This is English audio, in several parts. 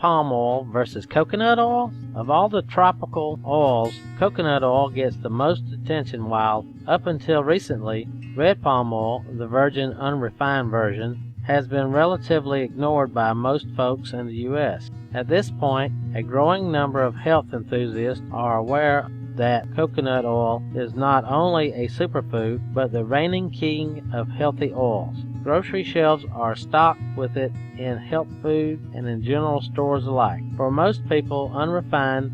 palm oil versus coconut oil? Of all the tropical oils, coconut oil gets the most attention, while up until recently, red palm oil, the virgin unrefined version, has been relatively ignored by most folks in the U.S. At this point, a growing number of health enthusiasts are aware that coconut oil is not only a superfood, but the reigning king of healthy oils. Grocery shelves are stocked with it in health food and in general stores alike. For most people, unrefined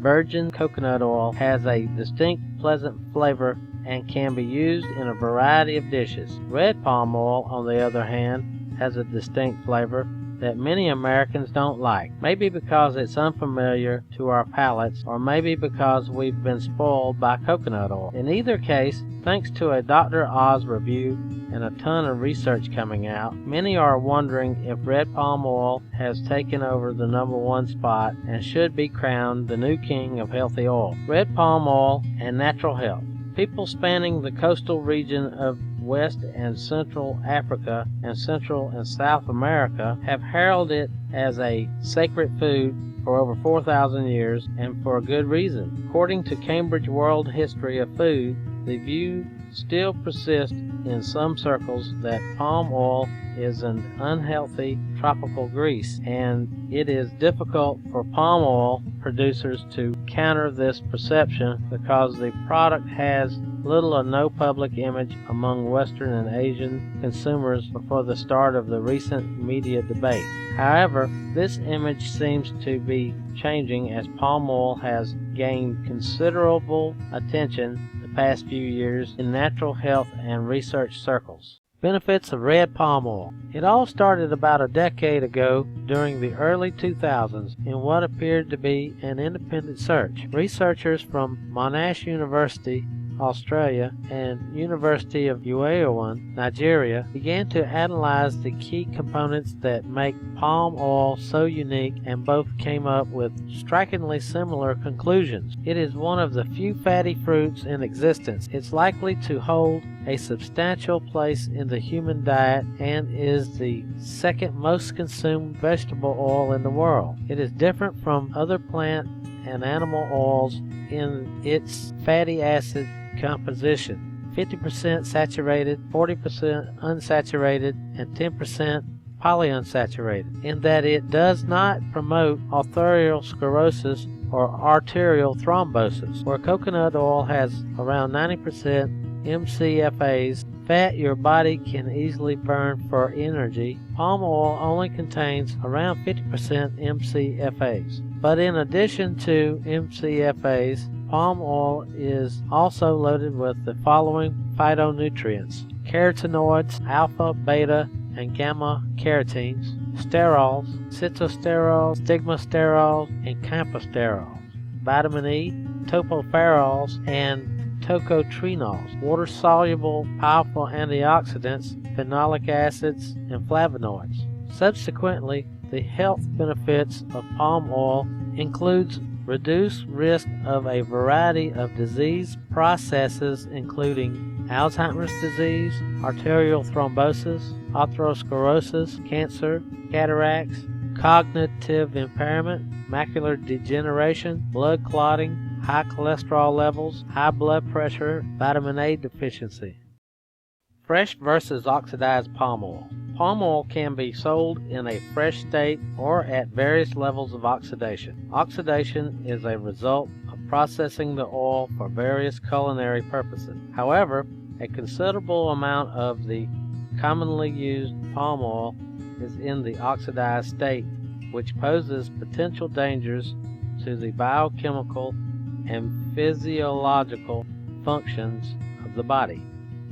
virgin coconut oil has a distinct, pleasant flavor and can be used in a variety of dishes. Red palm oil, on the other hand, has a distinct flavor that many Americans don't like. Maybe because it's unfamiliar to our palates, or maybe because we've been spoiled by coconut oil. In either case, thanks to a Dr. Oz review and a ton of research coming out, many are wondering if red palm oil has taken over the #1 spot and should be crowned the new king of healthy oil. Red palm oil and natural health. People spanning the coastal region of West and Central Africa and Central and South America have heralded it as a sacred food for over 4,000 years, and for a good reason. According to Cambridge World History of Food, the view still persists in some circles that palm oil is an unhealthy tropical grease, and it is difficult for palm oil producers to counter this perception because the product has little or no public image among Western and Asian consumers before the start of the recent media debate. However, this image seems to be changing as palm oil has gained considerable attention the past few years in natural health and research circles. Benefits of red palm oil. It all started about a decade ago during the early 2000s in what appeared to be an independent search. Researchers from Monash University, Australia, and University of Ibadan, Nigeria, began to analyze the key components that make palm oil so unique, and both came up with strikingly similar conclusions. It is one of the few fatty fruits in existence. It's likely to hold a substantial place in the human diet and is the second most consumed vegetable oil in the world. It is different from other plant and animal oils in its fatty acid composition: 50% saturated, 40% unsaturated, and 10% polyunsaturated, in that it does not promote arteriosclerosis or arterial thrombosis. Where coconut oil has around 90% MCFAs, fat your body can easily burn for energy, palm oil only contains around 50% MCFAs. But in addition to MCFAs, palm oil is also loaded with the following phytonutrients: carotenoids, alpha, beta, and gamma carotenes, sterols, cytosterols, stigmasterols, and camposterols, vitamin E, tocopherols, and tocotrienols, water-soluble powerful antioxidants, phenolic acids, and flavonoids. Subsequently, the health benefits of palm oil includes reduced risk of a variety of disease processes including Alzheimer's disease, arterial thrombosis, atherosclerosis, cancer, cataracts, cognitive impairment, macular degeneration, blood clotting, high cholesterol levels, high blood pressure, vitamin A deficiency. Fresh versus oxidized palm oil. Palm oil can be sold in a fresh state or at various levels of oxidation. Oxidation is a result of processing the oil for various culinary purposes. However, a considerable amount of the commonly used palm oil is in the oxidized state, which poses potential dangers to the biochemical and physiological functions of the body.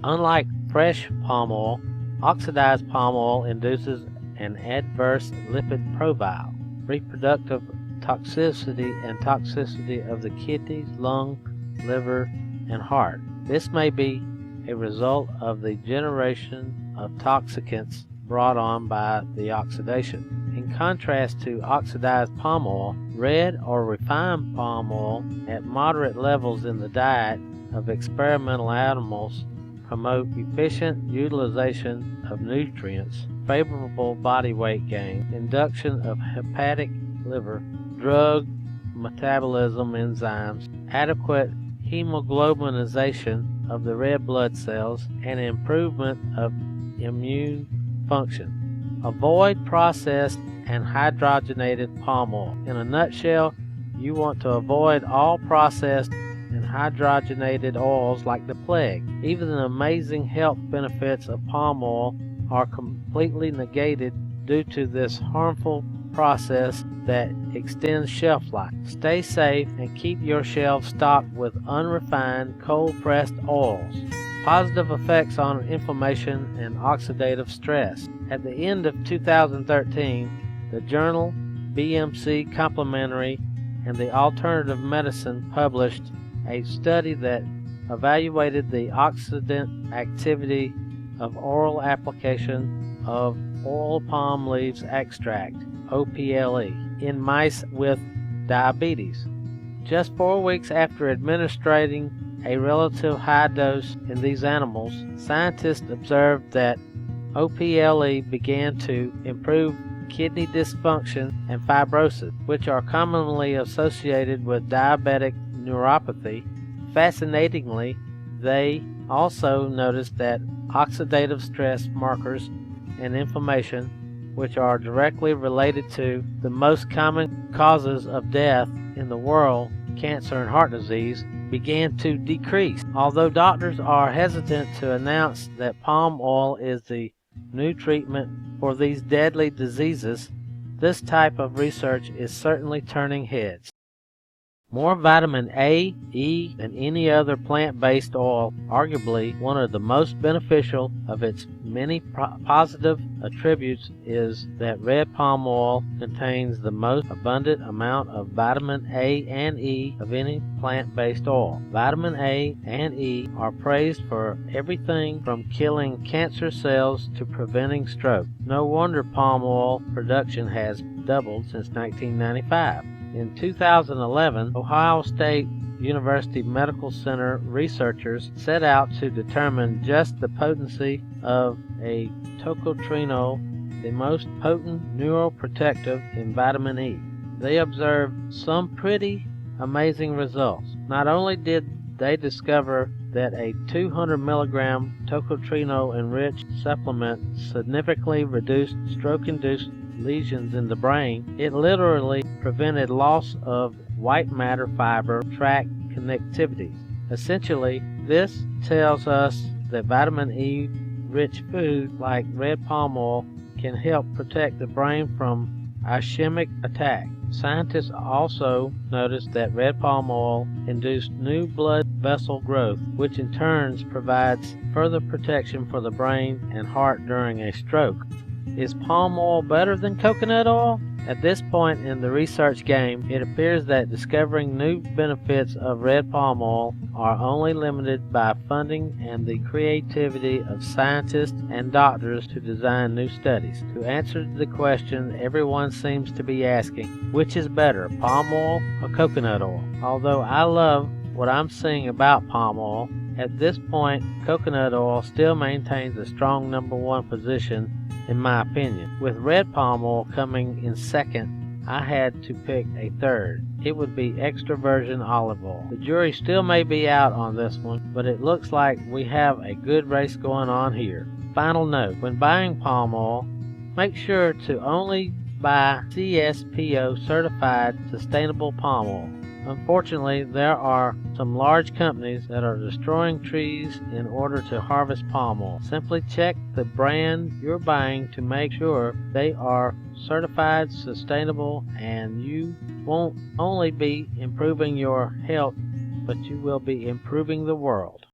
Unlike fresh palm oil, oxidized palm oil induces an adverse lipid profile, reproductive toxicity, and toxicity of the kidneys, lung, liver, and heart. This may be a result of the generation of toxicants brought on by the oxidation. In contrast to oxidized palm oil, red or refined palm oil at moderate levels in the diet of experimental animals promote efficient utilization of nutrients, favorable body weight gain, induction of hepatic liver, drug metabolism enzymes, adequate hemoglobinization of the red blood cells, and improvement of immune function. Avoid processed and hydrogenated palm oil. In a nutshell, you want to avoid all processed and hydrogenated oils like the plague. Even the amazing health benefits of palm oil are completely negated due to this harmful process that extends shelf life. Stay safe and keep your shelves stocked with unrefined, cold-pressed oils. Positive effects on inflammation and oxidative stress. At the end of 2013, the journal BMC Complementary and the Alternative Medicine published a study that evaluated the oxidant activity of oral application of oil palm leaves extract, OPLE, in mice with diabetes. Just 4 weeks after administering a relative high dose in these animals, scientists observed that OPLE began to improve kidney dysfunction and fibrosis, which are commonly associated with diabetic neuropathy. Fascinatingly, they also noticed that oxidative stress markers and inflammation, which are directly related to the most common causes of death in the world, cancer and heart disease, began to decrease. Although doctors are hesitant to announce that palm oil is the new treatment for these deadly diseases, this type of research is certainly turning heads. More vitamin A, E than any other plant-based oil, arguably one of the most beneficial of its many positive attributes, is that red palm oil contains the most abundant amount of vitamin A and E of any plant-based oil. Vitamin A and E are praised for everything from killing cancer cells to preventing stroke. No wonder palm oil production has doubled since 1995. In 2011, Ohio State University Medical Center researchers set out to determine just the potency of a tocotrienol, the most potent neuroprotective in vitamin E. They observed some pretty amazing results. Not only did they discover that a 200 milligram tocotrienol-enriched supplement significantly reduced stroke-induced lesions in the brain, it literally prevented loss of white matter fiber tract connectivities. Essentially, this tells us that vitamin E rich food like red palm oil can help protect the brain from ischemic attack. Scientists also noticed that red palm oil induced new blood vessel growth, which in turn provides further protection for the brain and heart during a stroke. Is palm oil better than coconut oil? At this point in the research game, it appears that discovering new benefits of red palm oil are only limited by funding and the creativity of scientists and doctors to design new studies. To answer the question everyone seems to be asking, which is better, palm oil or coconut oil? Although I love what I'm seeing about palm oil, at this point coconut oil still maintains a strong #1 position in my opinion. With red palm oil coming in second, I had to pick a third. It would be extra virgin olive oil. The jury still may be out on this one, but it looks like we have a good race going on here. Final note, when buying palm oil, make sure to only buy CSPO certified sustainable palm oil. Unfortunately, there are some large companies that are destroying trees in order to harvest palm oil. Simply check the brand you're buying to make sure they are certified sustainable, and you won't only be improving your health, but you will be improving the world.